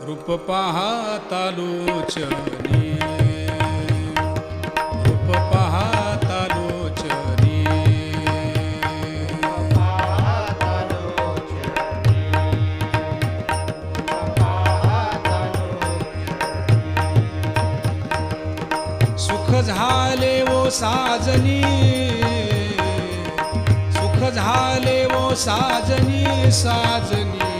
रूप पाहता लोचनी, रूप पाहता लोचनी, सुख झाले वो साजनी, सुख झाले वो साजनी, साजनी